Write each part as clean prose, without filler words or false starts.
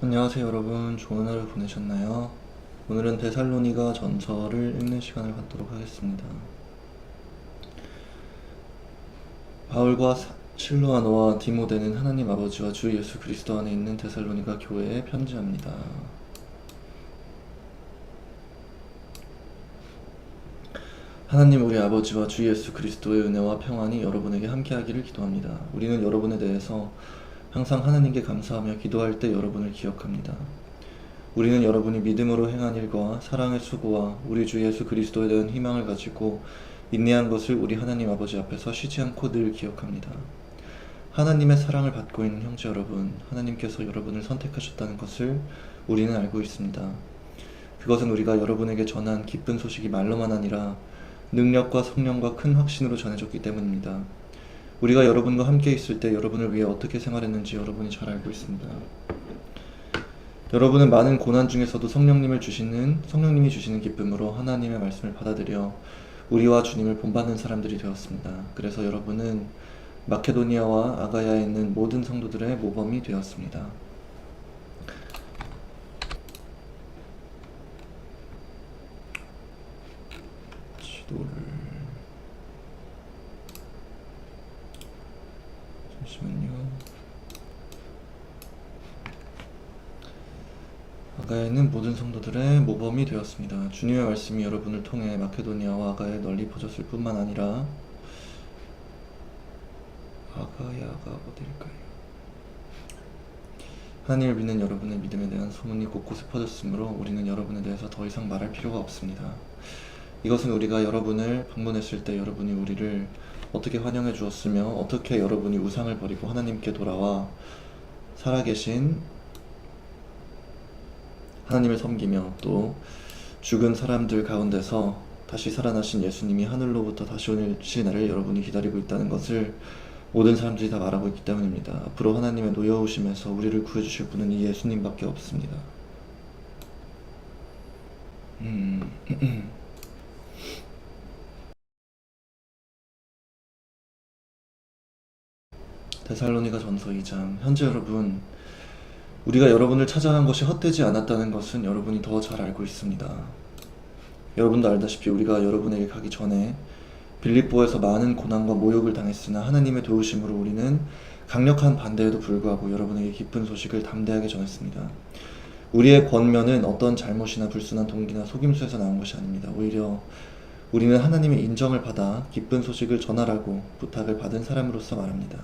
안녕하세요 여러분. 좋은 하루 보내셨나요? 오늘은 데살로니가 전서를 읽는 시간을 갖도록 하겠습니다. 바울과 실로아노와 디모데는 하나님 아버지와 주 예수 그리스도 안에 있는 데살로니가 교회에 편지합니다. 하나님 우리 아버지와 주 예수 그리스도의 은혜와 평안이 여러분에게 함께하기를 기도합니다. 우리는 여러분에 대해서 항상 하나님께 감사하며 기도할 때 여러분을 기억합니다. 우리는 여러분이 믿음으로 행한 일과 사랑의 수고와 우리 주 예수 그리스도에 대한 희망을 가지고 인내한 것을 우리 하나님 아버지 앞에서 쉬지 않고 늘 기억합니다. 하나님의 사랑을 받고 있는 형제 여러분, 하나님께서 여러분을 선택하셨다는 것을 우리는 알고 있습니다. 그것은 우리가 여러분에게 전한 기쁜 소식이 말로만 아니라 능력과 성령과 큰 확신으로 전해졌기 때문입니다. 우리가 여러분과 함께 있을 때 여러분을 위해 어떻게 생활했는지 여러분이 잘 알고 있습니다. 여러분은 많은 고난 중에서도 성령님이 주시는 기쁨으로 하나님의 말씀을 받아들여 우리와 주님을 본받는 사람들이 되었습니다. 그래서 여러분은 마케도니아와 아가야에 있는 모든 성도들의 모범이 되었습니다. 지도를 잠시만요. 아가야는 모든 성도들의 모범이 되었습니다. 주님의 말씀이 여러분을 통해 마케도니아와 아가야에 널리 퍼졌을 뿐만 아니라 아가야가 어딜까요? 하나님을 믿는 여러분의 믿음에 대한 소문이 곳곳에 퍼졌으므로 우리는 여러분에 대해서 더 이상 말할 필요가 없습니다. 이것은 우리가 여러분을 방문했을 때 여러분이 우리를 어떻게 환영해 주었으며 어떻게 여러분이 우상을 버리고 하나님께 돌아와 살아계신 하나님을 섬기며 또 죽은 사람들 가운데서 다시 살아나신 예수님이 하늘로부터 다시 오실 날을 여러분이 기다리고 있다는 것을 모든 사람들이 다 말하고 있기 때문입니다. 앞으로 하나님의 노여우심에서 우리를 구해주실 분은 이 예수님밖에 없습니다. 데살로니가 전서 2장. 현재 여러분, 우리가 여러분을 찾아간 것이 헛되지 않았다는 것은 여러분이 더 잘 알고 있습니다. 여러분도 알다시피 우리가 여러분에게 가기 전에 빌립보에서 많은 고난과 모욕을 당했으나 하나님의 도우심으로 우리는 강력한 반대에도 불구하고 여러분에게 기쁜 소식을 담대하게 전했습니다. 우리의 권면은 어떤 잘못이나 불순한 동기나 속임수에서 나온 것이 아닙니다. 오히려 우리는 하나님의 인정을 받아 기쁜 소식을 전하라고 부탁을 받은 사람으로서 말합니다.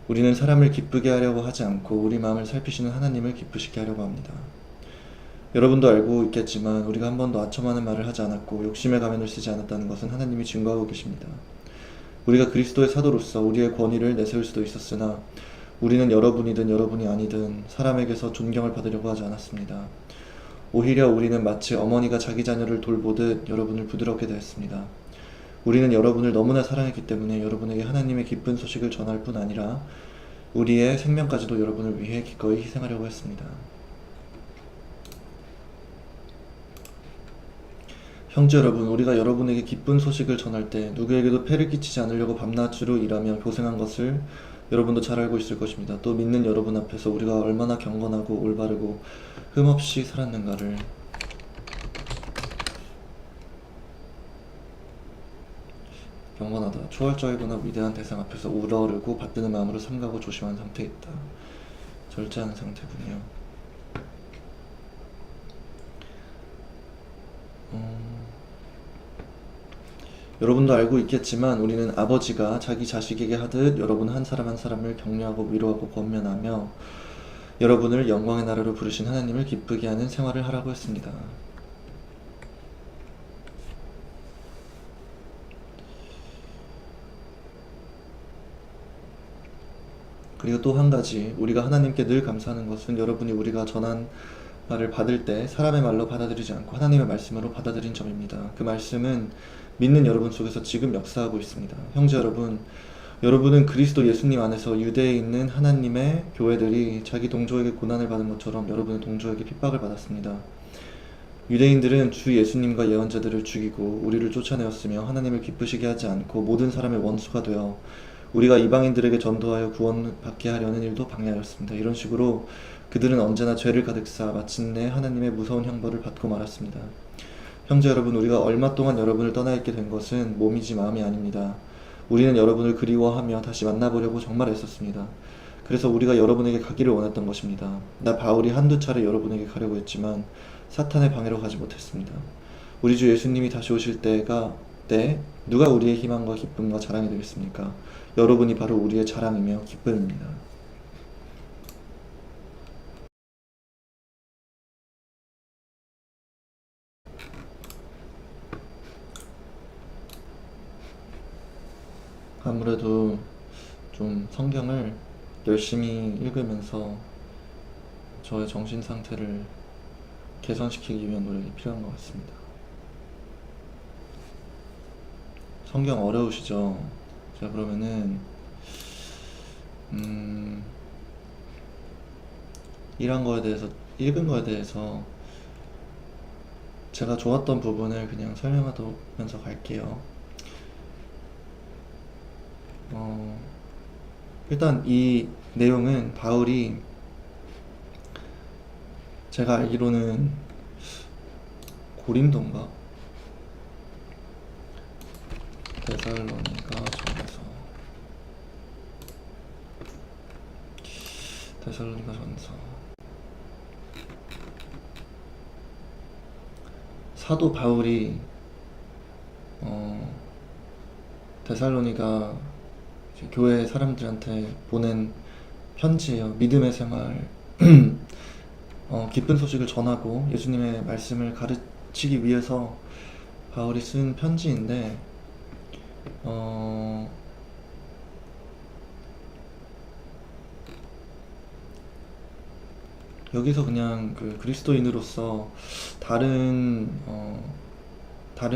우리는 사람을 기쁘게 하려고 하지 않고 우리 마음을 살피시는 하나님을 기쁘시게 하려고 합니다. 여러분도 알고 있겠지만 우리가 한 번도 아첨하는 말을 하지 않았고 욕심의 가면을 쓰지 않았다는 것은 하나님이 증거하고 계십니다. 우리가 그리스도의 사도로서 우리의 권위를 내세울 수도 있었으나 우리는 여러분이든 여러분이 아니든 사람에게서 존경을 받으려고 하지 않았습니다. 오히려 우리는 마치 어머니가 자기 자녀를 돌보듯 여러분을 부드럽게 대했습니다. 우리는 여러분을 너무나 사랑했기 때문에 여러분에게 하나님의 기쁜 소식을 전할 뿐 아니라 우리의 생명까지도 여러분을 위해 기꺼이 희생하려고 했습니다. 형제 여러분, 우리가 여러분에게 기쁜 소식을 전할 때 누구에게도 폐를 끼치지 않으려고 밤낮으로 일하며 고생한 것을 여러분도 잘 알고 있을 것입니다. 또 믿는 여러분 앞에서 우리가 얼마나 경건하고 올바르고 흠없이 살았는가를 경건하다. 초월적이거나 위대한 대상 앞에서 우러르고 받드는 마음으로 삼가고 조심한 상태에 있다. 절제하는 상태군요. 여러분도 알고 있겠지만 우리는 아버지가 자기 자식에게 하듯 여러분 한 사람 한 사람을 격려하고 위로하고 권면하며 여러분을 영광의 나라로 부르신 하나님을 기쁘게 하는 생활을 하라고 했습니다. 그리고 또 한 가지, 우리가 하나님께 늘 감사하는 것은 여러분이 우리가 전한 말을 받을 때 사람의 말로 받아들이지 않고 하나님의 말씀으로 받아들인 점입니다. 그 말씀은 믿는 여러분 속에서 지금 역사하고 있습니다. 형제 여러분, 여러분은 그리스도 예수님 안에서 유대에 있는 하나님의 교회들이 자기 동족에게 고난을 받은 것처럼 여러분의 동족에게 핍박을 받았습니다. 유대인들은 주 예수님과 예언자들을 죽이고 우리를 쫓아내었으며 하나님을 기쁘시게 하지 않고 모든 사람의 원수가 되어 우리가 이방인들에게 전도하여 구원받게 하려는 일도 방해하였습니다. 이런 식으로 그들은 언제나 죄를 가득 쌓아 마침내 하나님의 무서운 형벌을 받고 말았습니다. 형제 여러분, 우리가 얼마 동안 여러분을 떠나 있게 된 것은 몸이지 마음이 아닙니다. 우리는 여러분을 그리워하며 다시 만나보려고 정말 애썼습니다. 그래서 우리가 여러분에게 가기를 원했던 것입니다. 나 바울이 한두 차례 여러분에게 가려고 했지만 사탄의 방해로 가지 못했습니다. 우리 주 예수님이 다시 오실 때 누가 우리의 희망과 기쁨과 자랑이 되겠습니까? 여러분이 바로 우리의 자랑이며 기쁨입니다. 아무래도 좀 성경을 열심히 읽으면서 저의 정신 상태를 개선시키기 위한 노력이 필요한 것 같습니다. 성경 어려우시죠? 자, 그러면은 읽은 거에 대해서 제가 좋았던 부분을 그냥 설명하면서 갈게요. 일단 이 내용은 바울이, 제가 알기로는 고린도인가? 데살로니가 전서 사도 바울이 데살로니가 교회 사람들한테 보낸 편지예요. 믿음의 생활, 기쁜 소식을 전하고 예수님의 말씀을 가르치기 위해서 바울이 쓴 편지인데, 여기서 그냥 그 그리스도인으로서 다른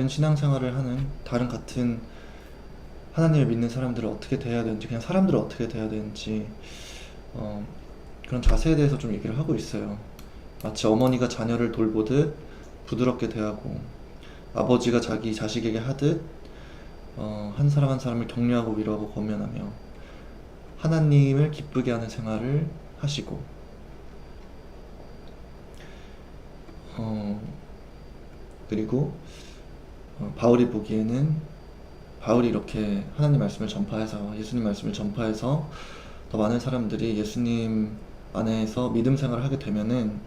신앙생활을 하는 다른 같은 하나님을 믿는 사람들을 어떻게 대해야 되는지, 그냥 사람들을 어떻게 대해야 되는지 그런 자세에 대해서 좀 얘기를 하고 있어요. 마치 어머니가 자녀를 돌보듯 부드럽게 대하고, 아버지가 자기 자식에게 하듯 한 사람 한 사람을 격려하고 위로하고 권면하며 하나님을 기쁘게 하는 생활을 하시고, 그리고 바울이 보기에는 바울이 이렇게 하나님 말씀을 전파해서, 예수님 말씀을 전파해서 더 많은 사람들이 예수님 안에서 믿음 생활을 하게 되면은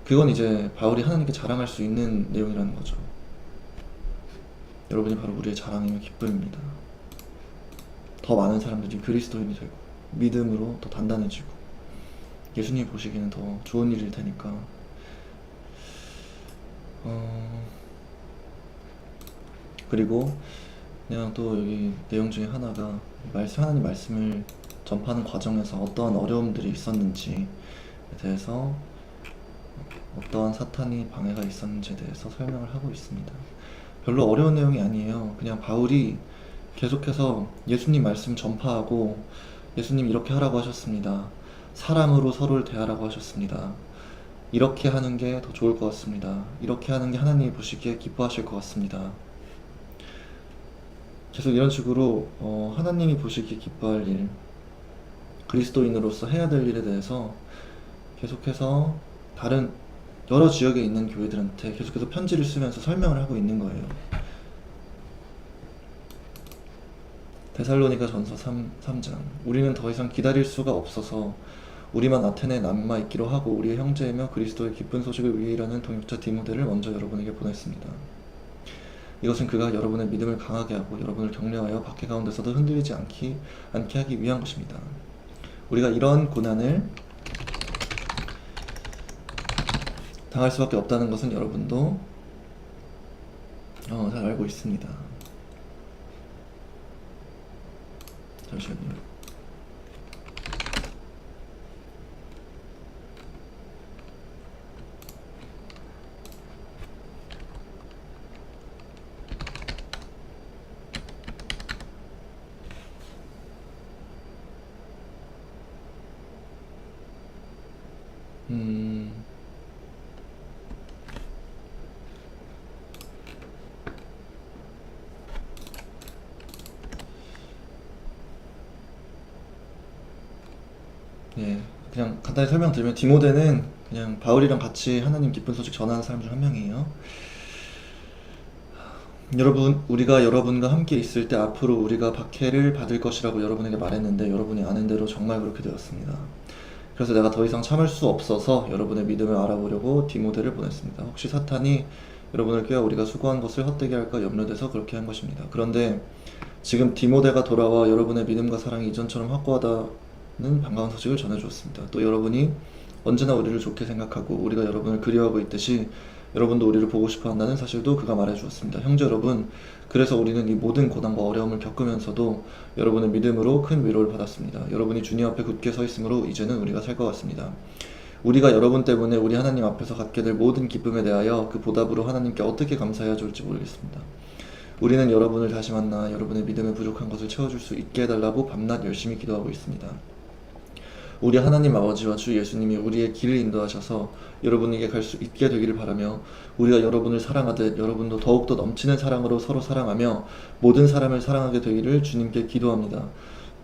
그건 이제 바울이 하나님께 자랑할 수 있는 내용이라는 거죠. 여러분이 바로 우리의 자랑이며 기쁨입니다. 더 많은 사람들이 그리스도인이 되고 믿음으로 더 단단해지고 예수님이 보시기에는 더 좋은 일일 테니까. 그리고 그냥 또 여기 내용 중에 하나가 하나님 말씀을 전파하는 과정에서 어떠한 어려움들이 있었는지에 대해서, 어떠한 사탄이 방해가 있었는지에 대해서 설명을 하고 있습니다. 별로 어려운 내용이 아니에요. 그냥 바울이 계속해서 예수님 말씀 전파하고, 예수님 이렇게 하라고 하셨습니다. 사랑으로 서로를 대하라고 하셨습니다. 이렇게 하는 게 더 좋을 것 같습니다. 이렇게 하는 게 하나님이 보시기에 기뻐하실 것 같습니다. 계속 이런 식으로 하나님이 보시기에 기뻐할 일, 그리스도인으로서 해야 될 일에 대해서 계속해서 다른 여러 지역에 있는 교회들한테 계속해서 편지를 쓰면서 설명을 하고 있는 거예요. 데살로니가 전서 3장. 우리는 더 이상 기다릴 수가 없어서 우리만 아테네에 남아 있기로 하고 우리의 형제이며 그리스도의 기쁜 소식을 위해 일하는 동역자 디모데를 먼저 여러분에게 보냈습니다. 이것은 그가 여러분의 믿음을 강하게 하고 여러분을 격려하여 박해 가운데서도 흔들리지 않게 하기 위한 것입니다. 우리가 이런 고난을 당할 수밖에 없다는 것은 여러분도 잘 알고 있습니다. 잠시만요. 예, 그냥 간단히 설명드리면 디모데는 그냥 바울이랑 같이 하나님 기쁜 소식 전하는 사람 중 한 명이에요. 여러분, 우리가 여러분과 함께 있을 때 앞으로 우리가 박해를 받을 것이라고 여러분에게 말했는데 여러분이 아는 대로 정말 그렇게 되었습니다. 그래서 내가 더 이상 참을 수 없어서 여러분의 믿음을 알아보려고 디모데를 보냈습니다. 혹시 사탄이 여러분을 꾀어 우리가 수고한 것을 헛되게 할까 염려돼서 그렇게 한 것입니다. 그런데 지금 디모데가 돌아와 여러분의 믿음과 사랑이 이전처럼 확고하다는 반가운 소식을 전해주었습니다. 또 여러분이 언제나 우리를 좋게 생각하고 우리가 여러분을 그리워하고 있듯이 여러분도 우리를 보고 싶어 한다는 사실도 그가 말해주었습니다. 형제 여러분, 그래서 우리는 이 모든 고난과 어려움을 겪으면서도 여러분의 믿음으로 큰 위로를 받았습니다. 여러분이 주님 앞에 굳게 서 있으므로 이제는 우리가 살 것 같습니다. 우리가 여러분 때문에 우리 하나님 앞에서 갖게 될 모든 기쁨에 대하여 그 보답으로 하나님께 어떻게 감사해야 좋을지 모르겠습니다. 우리는 여러분을 다시 만나 여러분의 믿음에 부족한 것을 채워줄 수 있게 해달라고 밤낮 열심히 기도하고 있습니다. 우리 하나님 아버지와 주 예수님이 우리의 길을 인도하셔서 여러분에게 갈 수 있게 되기를 바라며, 우리가 여러분을 사랑하듯 여러분도 더욱더 넘치는 사랑으로 서로 사랑하며 모든 사람을 사랑하게 되기를 주님께 기도합니다.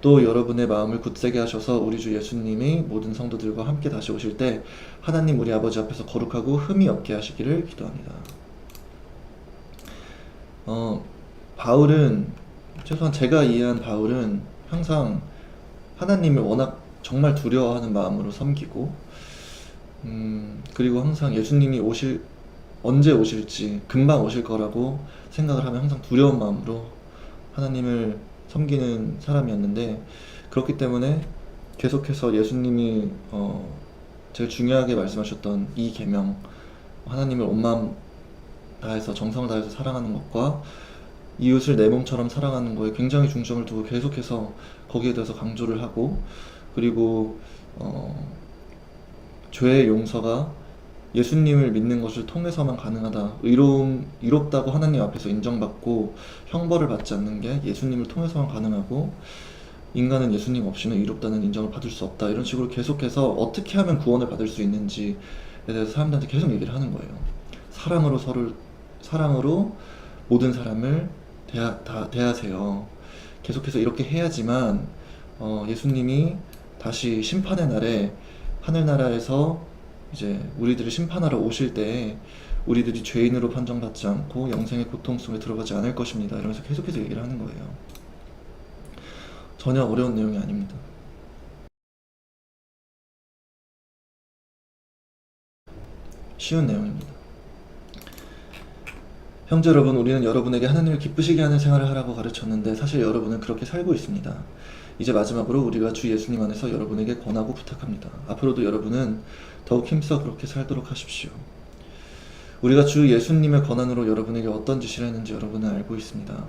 또 여러분의 마음을 굳세게 하셔서 우리 주 예수님이 모든 성도들과 함께 다시 오실 때 하나님 우리 아버지 앞에서 거룩하고 흠이 없게 하시기를 기도합니다. 바울은, 최소한 제가 이해한 바울은 항상 하나님을 워낙 정말 두려워하는 마음으로 섬기고, 그리고 항상 예수님이 언제 오실지 금방 오실 거라고 생각을 하면 항상 두려운 마음으로 하나님을 섬기는 사람이었는데, 그렇기 때문에 계속해서 예수님이 제일 중요하게 말씀하셨던 이 계명, 하나님을 온 마음 다해서 정성을 다해서 사랑하는 것과 이웃을 내 몸처럼 사랑하는 거에 굉장히 중점을 두고 계속해서 거기에 대해서 강조를 하고, 그리고 죄의 용서가 예수님을 믿는 것을 통해서만 가능하다. 의롭다고 하나님 앞에서 인정받고 형벌을 받지 않는 게 예수님을 통해서만 가능하고, 인간은 예수님 없이는 의롭다는 인정을 받을 수 없다. 이런 식으로 계속해서 어떻게 하면 구원을 받을 수 있는지에 대해서 사람들한테 계속 얘기를 하는 거예요. 사랑으로 모든 사람을 대하세요. 계속해서 이렇게 해야지만 예수님이 다시 심판의 날에 하늘나라에서 이제 우리들을 심판하러 오실 때 우리들이 죄인으로 판정받지 않고 영생의 고통 속에 들어가지 않을 것입니다. 이러면서 계속해서 얘기를 하는 거예요. 전혀 어려운 내용이 아닙니다. 쉬운 내용입니다. 형제 여러분, 우리는 여러분에게 하나님을 기쁘시게 하는 생활을 하라고 가르쳤는데 사실 여러분은 그렇게 살고 있습니다. 이제 마지막으로 우리가 주 예수님 안에서 여러분에게 권하고 부탁합니다. 앞으로도 여러분은 더욱 힘써 그렇게 살도록 하십시오. 우리가 주 예수님의 권한으로 여러분에게 어떤 지시를 했는지 여러분은 알고 있습니다.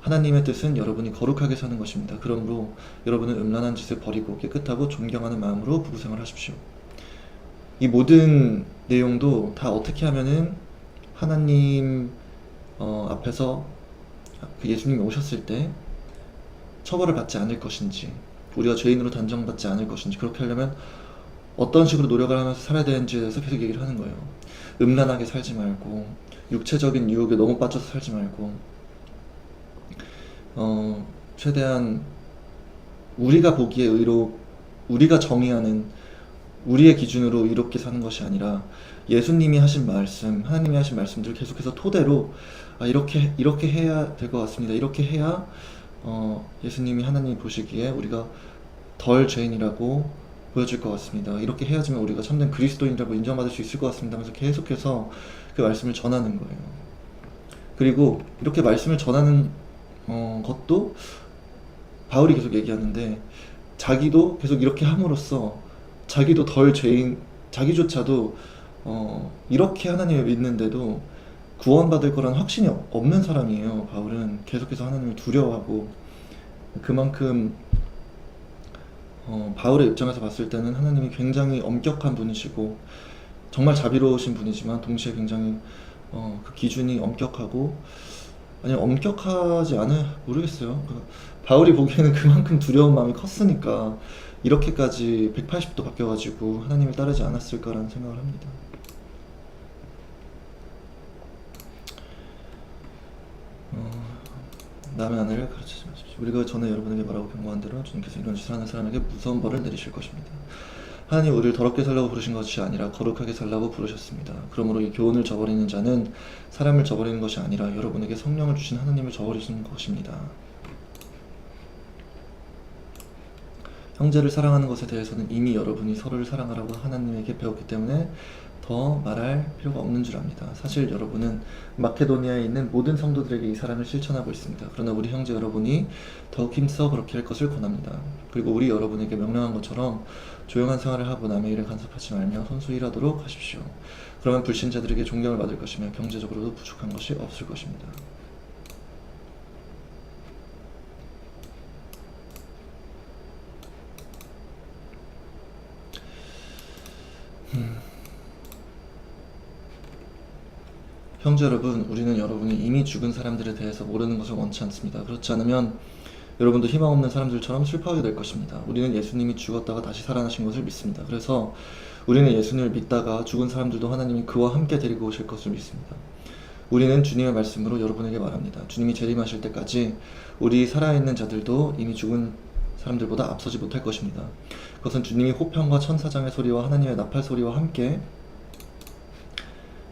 하나님의 뜻은 여러분이 거룩하게 사는 것입니다. 그러므로 여러분은 음란한 짓을 버리고 깨끗하고 존경하는 마음으로 부부생활 하십시오. 이 모든 내용도 다 어떻게 하면은 하나님 앞에서 그 예수님이 오셨을 때 처벌을 받지 않을 것인지, 우리가 죄인으로 단정받지 않을 것인지, 그렇게 하려면 어떤 식으로 노력을 하면서 살아야 되는지에 대해서 계속 얘기를 하는 거예요. 음란하게 살지 말고, 육체적인 유혹에 너무 빠져서 살지 말고, 최대한 우리가 보기에 우리가 정의하는 우리의 기준으로 의롭게 사는 것이 아니라 예수님이 하신 말씀, 하나님이 하신 말씀들을 계속해서 토대로 이렇게 해야 될 것 같습니다. 이렇게 해야 예수님이 하나님이 보시기에 우리가 덜 죄인이라고 보여질 것 같습니다. 이렇게 해야지만 우리가 참된 그리스도인이라고 인정받을 수 있을 것 같습니다. 하면서 계속해서 그 말씀을 전하는 거예요. 그리고 이렇게 말씀을 전하는 것도 바울이 계속 얘기하는데, 자기도 계속 이렇게 함으로써 자기도 덜 죄인, 자기조차도 이렇게 하나님을 믿는데도 구원받을 거란 확신이 없는 사람이에요. 바울은 계속해서 하나님을 두려워하고, 그만큼 바울의 입장에서 봤을 때는 하나님이 굉장히 엄격한 분이시고 정말 자비로우신 분이지만 동시에 굉장히 그 기준이 엄격하고, 아니 엄격하지 않아 모르겠어요. 바울이 보기에는 그만큼 두려운 마음이 컸으니까 이렇게까지 180도 바뀌어가지고 하나님을 따르지 않았을까라는 생각을 합니다. 남의 아내를 가르치지 마십시오. 우리가 전에 여러분에게 말하고 경고한 대로 주님께서 이런 짓을 하는 사람에게 무서운 벌을 내리실 것입니다. 하나님 우리를 더럽게 살라고 부르신 것이 아니라 거룩하게 살라고 부르셨습니다. 그러므로 이 교훈을 저버리는 자는 사람을 저버리는 것이 아니라 여러분에게 성령을 주신 하나님을 저버리시는 것입니다. 형제를 사랑하는 것에 대해서는 이미 여러분이 서로를 사랑하라고 하나님에게 배웠기 때문에 더 말할 필요가 없는 줄 압니다. 사실 여러분은 마케도니아에 있는 모든 성도들에게 이 사랑을 실천하고 있습니다. 그러나 우리 형제 여러분이 더욱 힘써 그렇게 할 것을 권합니다. 그리고 우리 여러분에게 명령한 것처럼 조용한 생활을 하고 남의 일을 간섭하지 말며 선수히 일하도록 하십시오. 그러면 불신자들에게 존경을 받을 것이며 경제적으로도 부족한 것이 없을 것입니다. 형제 여러분, 우리는 여러분이 이미 죽은 사람들에 대해서 모르는 것을 원치 않습니다. 그렇지 않으면 여러분도 희망 없는 사람들처럼 슬퍼하게 될 것입니다. 우리는 예수님이 죽었다가 다시 살아나신 것을 믿습니다. 그래서 우리는 예수님을 믿다가 죽은 사람들도 하나님이 그와 함께 데리고 오실 것을 믿습니다. 우리는 주님의 말씀으로 여러분에게 말합니다. 주님이 재림하실 때까지 우리 살아있는 자들도 이미 죽은 사람들보다 앞서지 못할 것입니다. 그것은 주님이 호평과 천사장의 소리와 하나님의 나팔 소리와 함께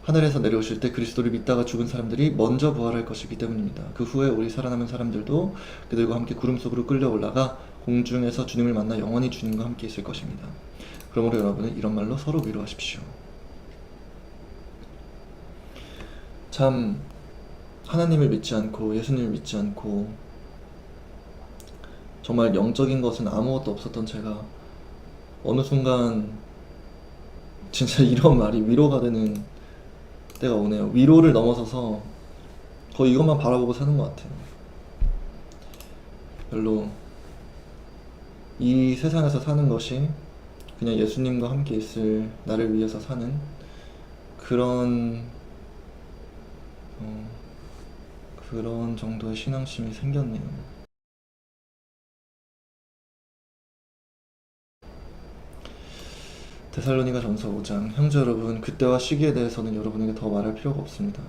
하늘에서 내려오실 때 그리스도를 믿다가 죽은 사람들이 먼저 부활할 것이기 때문입니다. 그 후에 우리 살아남은 사람들도 그들과 함께 구름 속으로 끌려 올라가 공중에서 주님을 만나 영원히 주님과 함께 있을 것입니다. 그러므로 여러분은 이런 말로 서로 위로하십시오. 참 하나님을 믿지 않고 예수님을 믿지 않고 정말 영적인 것은 아무것도 없었던 제가 어느 순간 진짜 이런 말이 위로가 되는 때가 오네요. 위로를 넘어서서 거의 이것만 바라보고 사는 것 같아요. 별로 이 세상에서 사는 것이 그냥 예수님과 함께 있을 나를 위해서 사는 그런 그런 정도의 신앙심이 생겼네요. 데살로니가 전서 5장. 형제 여러분, 그때와 시기에 대해서는 여러분에게 더 말할 필요가 없습니다.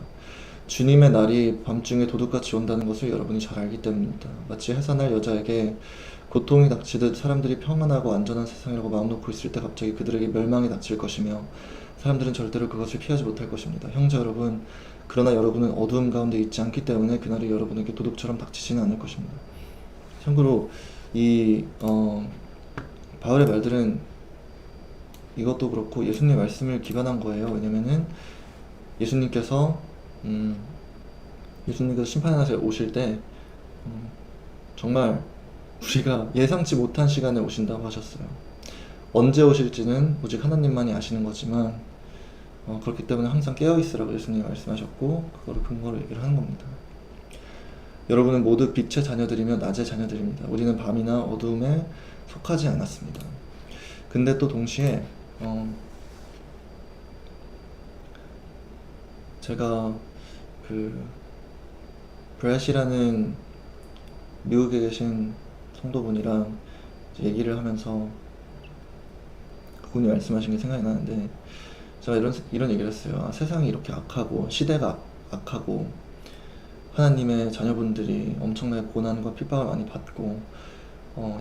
주님의 날이 밤중에 도둑같이 온다는 것을 여러분이 잘 알기 때문입니다. 마치 해산할 여자에게 고통이 닥치듯 사람들이 평안하고 안전한 세상이라고 마음 놓고 있을 때 갑자기 그들에게 멸망이 닥칠 것이며 사람들은 절대로 그것을 피하지 못할 것입니다. 형제 여러분, 그러나 여러분은 어두움 가운데 있지 않기 때문에 그날이 여러분에게 도둑처럼 닥치지는 않을 것입니다. 참고로 이 바울의 말들은 이것도 그렇고 예수님의 말씀을 기반한 거예요. 왜냐면은 예수님께서 심판의 날에 오실 때 정말 우리가 예상치 못한 시간에 오신다고 하셨어요. 언제 오실지는 오직 하나님만이 아시는 거지만 그렇기 때문에 항상 깨어있으라고 예수님이 말씀하셨고 그거를 근거로 얘기를 하는 겁니다. 여러분은 모두 빛의 자녀들이며 낮의 자녀들입니다. 우리는 밤이나 어두움에 속하지 않았습니다. 근데 또 동시에 제가 그 브렛이라는 미국에 계신 성도분이랑 얘기를 하면서 그분이 말씀하신 게 생각이 나는데 제가 이런 얘기를 했어요. 세상이 이렇게 악하고 시대가 악하고 하나님의 자녀분들이 엄청나게 고난과 핍박을 많이 받고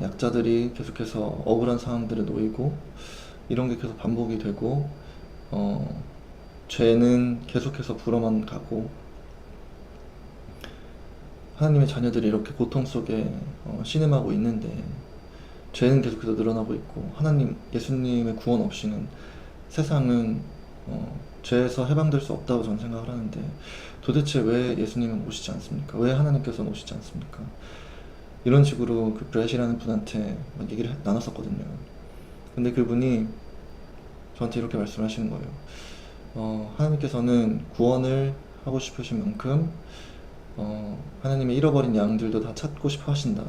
약자들이 계속해서 억울한 상황들에 놓이고 이런 게 계속 반복이 되고 죄는 계속해서 불어만 가고 하나님의 자녀들이 이렇게 고통 속에 신음하고 있는데 죄는 계속해서 늘어나고 있고 예수님의 구원 없이는 세상은 죄에서 해방될 수 없다고 저는 생각을 하는데 도대체 왜 예수님은 오시지 않습니까? 왜 하나님께서는 오시지 않습니까? 이런 식으로 그 브렛이라는 분한테 막 얘기를 나눴었거든요. 근데 그분이 저한테 이렇게 말씀하시는 거예요. 하나님께서는 구원을 하고 싶으신 만큼 하나님의 잃어버린 양들도 다 찾고 싶어 하신다.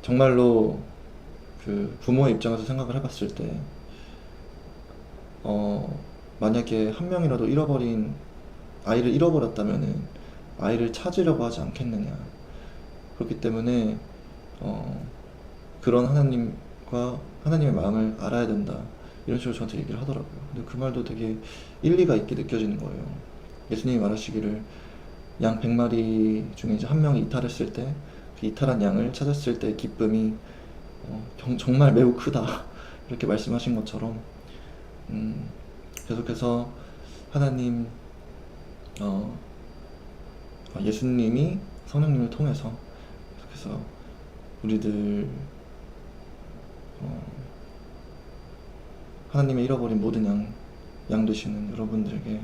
정말로 그 부모의 입장에서 생각을 해봤을 때 만약에 한 명이라도 아이를 잃어버렸다면은 아이를 찾으려고 하지 않겠느냐. 그렇기 때문에 그런 하나님의 마음을 알아야 된다. 이런 식으로 저한테 얘기를 하더라고요. 근데 그 말도 되게 일리가 있게 느껴지는 거예요. 예수님이 말하시기를 양 100마리 중에 이제 한 명이 이탈했을 때 그 이탈한 양을 찾았을 때 기쁨이 정말 매우 크다 이렇게 말씀하신 것처럼 계속해서 하나님 예수님이 성령님을 통해서 계속해서 우리들 하나님의 잃어버린 모든 양 되시는 여러분들에게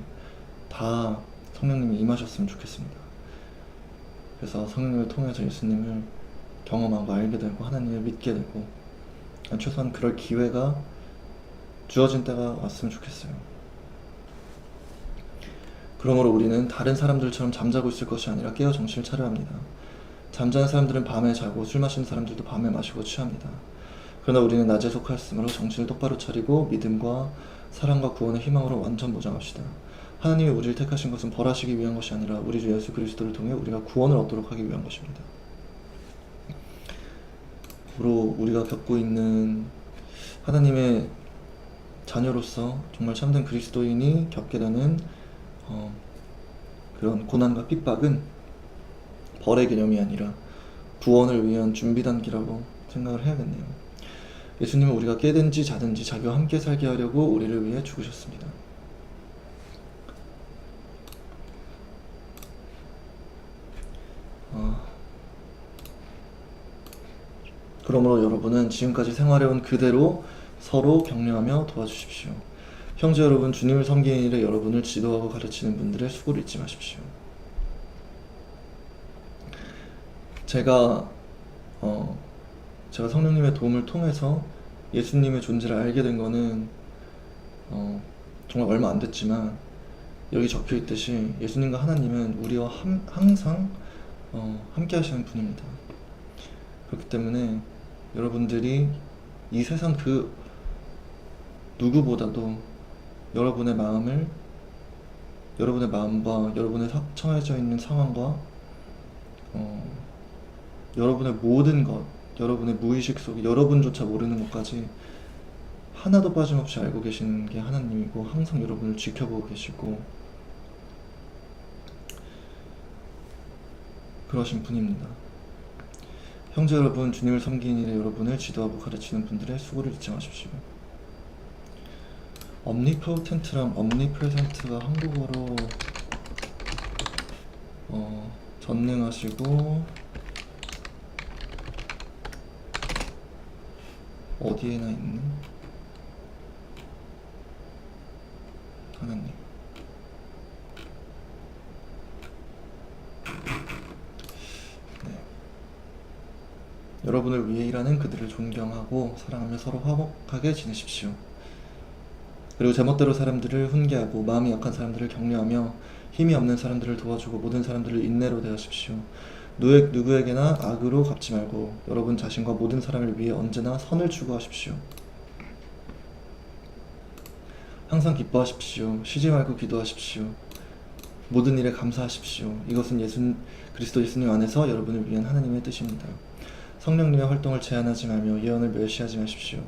다 성령님이 임하셨으면 좋겠습니다. 그래서 성령님을 통해서 예수님을 경험하고 알게 되고 하나님을 믿게 되고 최소한 그럴 기회가 주어진 때가 왔으면 좋겠어요. 그러므로 우리는 다른 사람들처럼 잠자고 있을 것이 아니라 깨어 정신을 차려야 합니다. 잠자는 사람들은 밤에 자고 술 마시는 사람들도 밤에 마시고 취합니다. 그러나 우리는 낮에 속하였으므로 정신을 똑바로 차리고 믿음과 사랑과 구원의 희망으로 완전 무장합시다. 하나님이 우리를 택하신 것은 벌하시기 위한 것이 아니라 우리 주 예수 그리스도를 통해 우리가 구원을 얻도록 하기 위한 것입니다. 앞으로 우리가 겪고 있는 하나님의 자녀로서 정말 참된 그리스도인이 겪게 되는 그런 고난과 핍박은 벌의 개념이 아니라 구원을 위한 준비 단계라고 생각을 해야겠네요. 예수님은 우리가 깨든지 자든지 자기와 함께 살게 하려고 우리를 위해 죽으셨습니다. 그러므로 여러분은 지금까지 생활해온 그대로 서로 격려하며 도와주십시오. 형제 여러분, 주님을 섬기는 일에 여러분을 지도하고 가르치는 분들의 수고를 잊지 마십시오. 제가 성령님의 도움을 통해서 예수님의 존재를 알게 된 거는 정말 얼마 안 됐지만 여기 적혀 있듯이 예수님과 하나님은 우리와 항상 함께 하시는 분입니다. 그렇기 때문에 여러분들이 이 세상 그 누구보다도 여러분의 마음과 여러분의 처해져 있는 상황과 여러분의 모든 것, 여러분의 무의식 속에 여러분조차 모르는 것까지 하나도 빠짐없이 알고 계시는 게 하나님이고 항상 여러분을 지켜보고 계시고 그러신 분입니다. 형제 여러분, 주님을 섬기는 일에 여러분을 지도하고 가르치는 분들의 수고를 잊지 마십시오. omnipotent랑 omnipresent가 한국어로 전능하시고 어디에나 있는 하나님. 여러분을 위해 일하는 그들을 존경하고 사랑하며 서로 화목하게 지내십시오. 그리고 제멋대로 사람들을 훈계하고 마음이 약한 사람들을 격려하며 힘이 없는 사람들을 도와주고 모든 사람들을 인내로 대하십시오. 누구에게나 악으로 갚지 말고 여러분 자신과 모든 사람을 위해 언제나 선을 추구하십시오. 항상 기뻐하십시오. 쉬지 말고 기도하십시오. 모든 일에 감사하십시오. 이것은 그리스도 예수님 안에서 여러분을 위한 하나님의 뜻입니다. 성령님의 활동을 제한하지 말며 예언을 멸시하지 마십시오.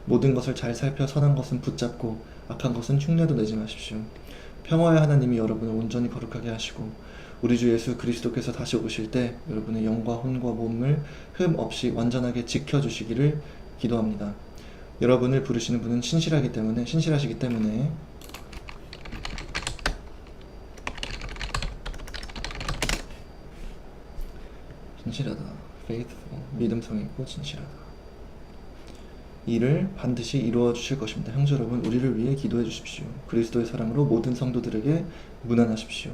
모든 것을 잘 살펴 선한 것은 붙잡고 악한 것은 흉내도 내지 마십시오. 평화의 하나님이 여러분을 온전히 거룩하게 하시고 우리 주 예수 그리스도께서 다시 오실 때 여러분의 영과 혼과 몸을 흠 없이 완전하게 지켜주시기를 기도합니다. 여러분을 부르시는 분은 신실하시기 때문에 신실하다, faithful, 믿음성 있고 진실하다. 이를 반드시 이루어 주실 것입니다. 형제 여러분, 우리를 위해 기도해 주십시오. 그리스도의 사랑으로 모든 성도들에게 문안하십시오.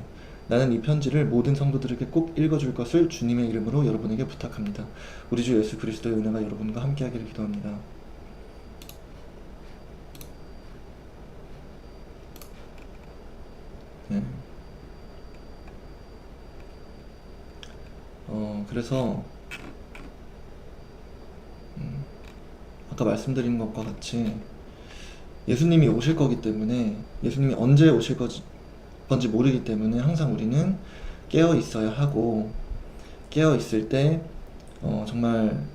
나는 이 편지를 모든 성도들에게 꼭 읽어줄 것을 주님의 이름으로 여러분에게 부탁합니다. 우리 주 예수 그리스도의 은혜가 여러분과 함께하기를 기도합니다. 네. 그래서 아까 말씀드린 것과 같이 예수님이 오실 거기 때문에 예수님이 언제 오실 건지 모르기 때문에 항상 우리는 깨어 있어야 하고 깨어 있을 때 정말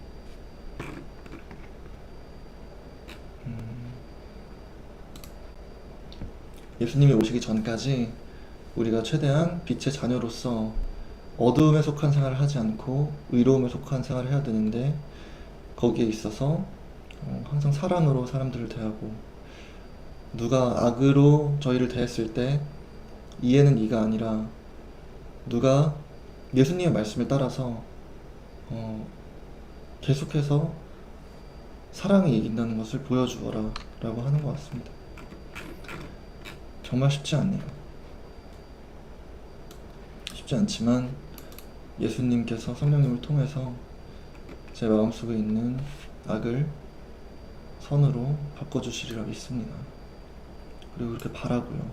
예수님이 오시기 전까지 우리가 최대한 빛의 자녀로서 어두움에 속한 생활을 하지 않고 의로움에 속한 생활을 해야 되는데, 거기에 있어서 항상 사랑으로 사람들을 대하고, 누가 악으로 저희를 대했을 때 이해는 이가 아니라, 누가 예수님의 말씀을 따라서 어, 계속해서 사랑이 이긴다는 것을 보여주어라 라고 하는 것 같습니다. 정말 쉽지 않네요. 쉽지 않지만 예수님께서 성령님을 통해서 제 마음속에 있는 악을 선으로 바꿔주시리라 믿습니다. 그리고 그렇게 바라고요.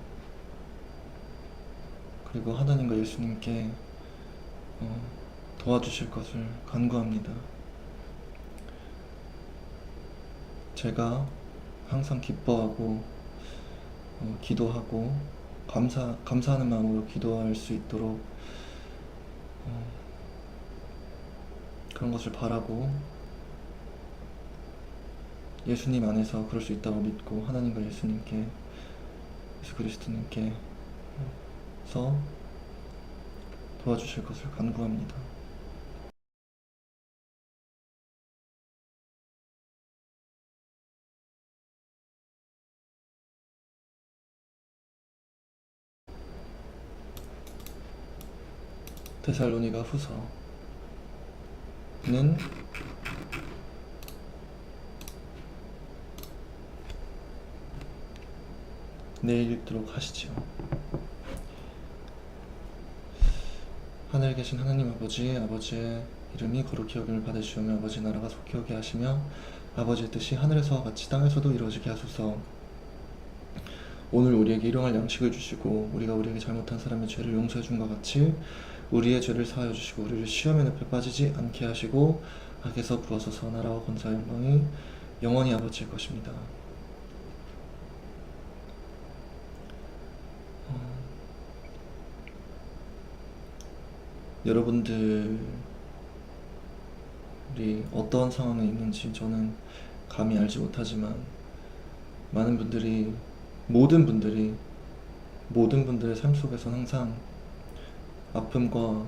그리고 하나님과 예수님께 도와주실 것을 간구합니다. 제가 항상 기뻐하고 기도하고 감사하는 마음으로 기도할 수 있도록 그런 것을 바라고, 예수님 안에서 그럴 수 있다고 믿고 하나님과 예수님께, 예수 그리스도님께서 도와주실 것을 간구합니다. 데살로니가 후서는 내일 읽도록 하시지요. 하늘에 계신 하나님 아버지, 아버지의 이름이 거룩히 여김을 받으시오며 아버지 나라가 속히 오게 하시며 아버지의 뜻이 하늘에서와 같이 땅에서도 이루어지게 하소서. 오늘 우리에게 일용할 양식을 주시고, 우리가 우리에게 잘못한 사람의 죄를 용서해 준 것 같이 우리의 죄를 사하여 주시고, 우리를 시험의 늪에 빠지지 않게 하시고, 악에서 구하소서. 나라와 권세와 영광이 영원히 아버지의 것입니다. 여러분들이 어떤 상황에 있는지 저는 감히 알지 못하지만, 많은 분들이, 모든 분들의 삶 속에서 항상 아픔과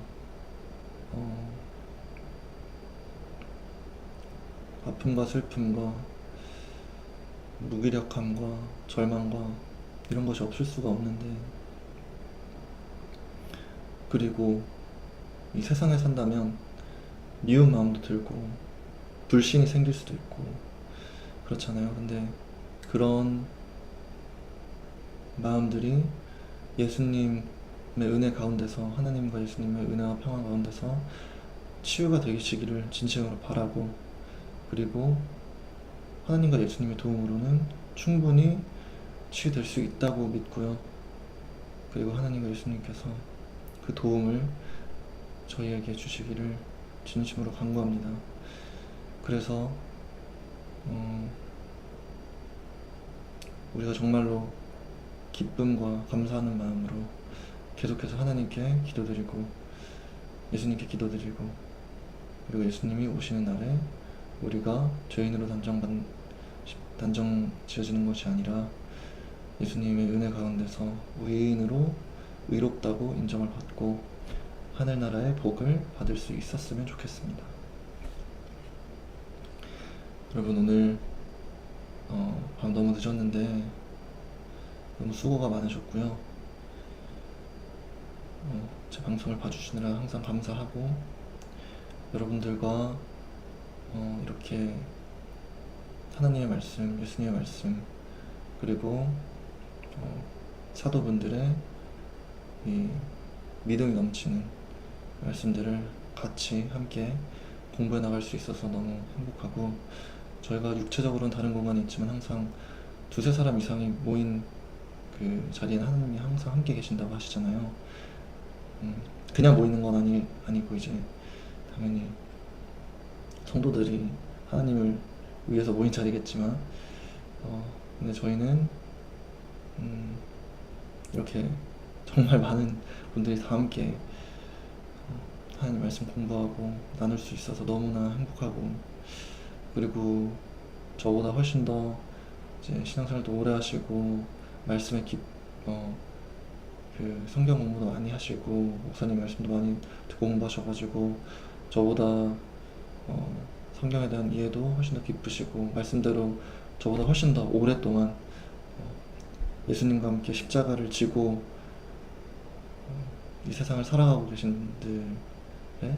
슬픔과 무기력함과 절망과 이런 것이 없을 수가 없는데, 그리고 이 세상에 산다면 미운 마음도 들고 불신이 생길 수도 있고 그렇잖아요. 근데 그런 마음들이 예수님의 은혜 가운데서, 하나님과 예수님의 은혜와 평화 가운데서 치유가 되시기를 진심으로 바라고, 그리고 하나님과 예수님의 도움으로는 충분히 치유될 수 있다고 믿고요. 그리고 하나님과 예수님께서 그 도움을 저희에게 주시기를 진심으로 간구합니다. 그래서 우리가 정말로 기쁨과 감사하는 마음으로 계속해서 하나님께 기도드리고, 예수님께 기도드리고, 그리고 예수님이 오시는 날에 우리가 죄인으로 단정 지어지는 것이 아니라 예수님의 은혜 가운데서 의인으로 의롭다고 인정을 받고 하늘나라의 복을 받을 수 있었으면 좋겠습니다. 여러분, 오늘 밤 너무 늦었는데 너무 수고가 많으셨고요. 제 방송을 봐주시느라 항상 감사하고, 여러분들과 이렇게 하나님의 말씀, 예수님의 말씀, 그리고 사도분들의 이 믿음이 넘치는 말씀들을 같이 함께 공부해 나갈 수 있어서 너무 행복하고, 저희가 육체적으로는 다른 공간에 있지만 항상 두세 사람 이상이 모인 그 자리에는 하나님이 항상 함께 계신다고 하시잖아요. 그냥 모이는 건 아니고 이제 당연히 성도들이 하나님을 위해서 모인 자리겠지만, 근데 저희는 이렇게 정말 많은 분들이 다 함께 하나님 말씀 공부하고 나눌 수 있어서 너무나 행복하고, 그리고 저보다 훨씬 더 이제 신앙생활도 오래 하시고 말씀에 그 성경 공부도 많이 하시고 목사님 말씀도 많이 듣고 공부하셔가지고 저보다 성경에 대한 이해도 훨씬 더 깊으시고 말씀대로 저보다 훨씬 더 오랫동안 예수님과 함께 십자가를 지고 이 세상을 살아가고 계신 분들의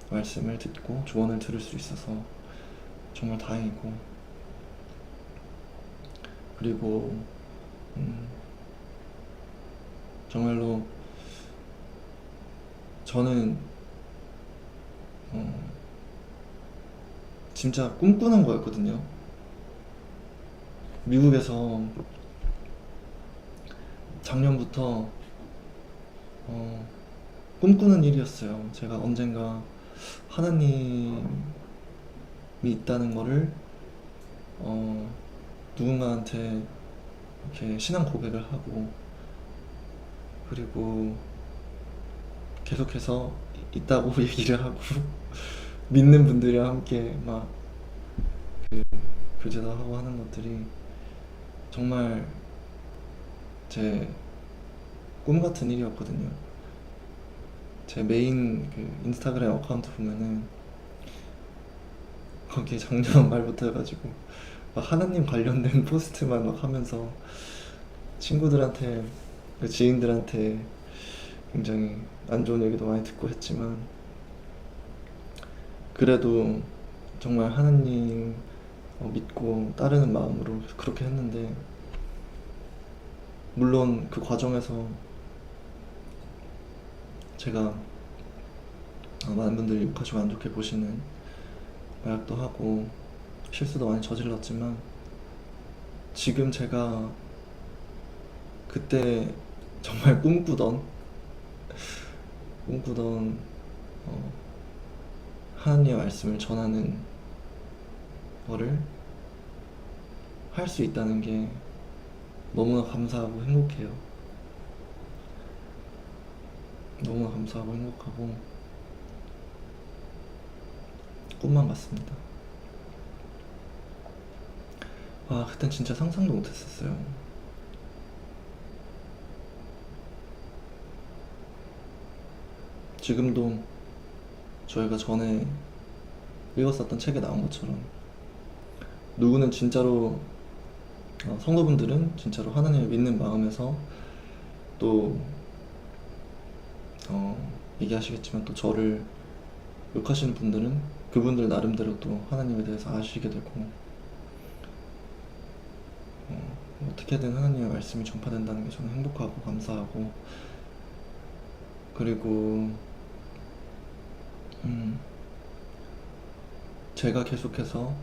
말씀을 듣고 조언을 들을 수 있어서 정말 다행이고, 그리고 정말로 저는 진짜 꿈꾸는 거였거든요. 미국에서 작년부터 꿈꾸는 일이었어요. 제가 언젠가 하나님이 있다는 거를 누군가한테 이렇게 신앙 고백을 하고, 그리고 계속해서 있다고 얘기를 하고 믿는 분들이랑 함께 막 교제도 하고 하는 것들이 정말 제 꿈 같은 일이었거든요. 제 메인 그 인스타그램 어카운트 보면은 거기에 작년 말부터 해가지고 막 하나님 관련된 포스트만 막 하면서 친구들한테, 그 지인들한테 굉장히 안 좋은 얘기도 많이 듣고 했지만, 그래도 정말 하나님 믿고 따르는 마음으로 그렇게 했는데, 물론 그 과정에서 제가 많은 분들이 욕하시고 안 좋게 보시는 마약도 하고 실수도 많이 저질렀지만, 지금 제가 그때 정말 꿈꾸던 하나님의 말씀을 전하는 거를 할 수 있다는 게 너무나 감사하고 행복해요. 너무나 감사하고 행복하고 꿈만 같습니다. 그땐 진짜 상상도 못했었어요. 지금도 저희가 전에 읽었었던 책에 나온 것처럼 누구는 진짜로 성도분들은 진짜로 하나님을 믿는 마음에서 또 얘기하시겠지만, 또 저를 욕하시는 분들은 그분들 나름대로 또 하나님에 대해서 아시게 되고, 어떻게든 하나님의 말씀이 전파된다는 게 저는 행복하고 감사하고, 그리고 제가 계속해서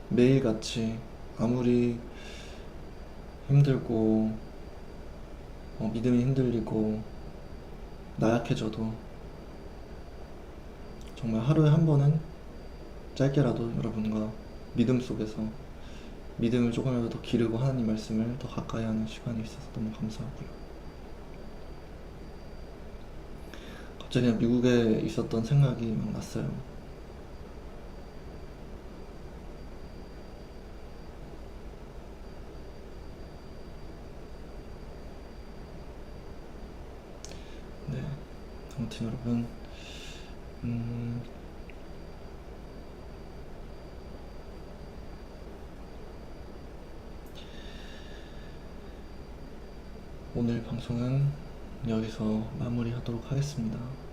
매일같이 아무리 힘들고 믿음이 흔들리고 나약해져도 정말 하루에 한 번은 짧게라도 여러분과 믿음 속에서 믿음을 조금이라도 더 기르고 하나님 말씀을 더 가까이 하는 시간이 있어서 너무 감사하고요. 갑자기 그냥 미국에 있었던 생각이 막 났어요. 네, 아무튼 여러분, 오늘 방송은 여기서 마무리하도록 하겠습니다.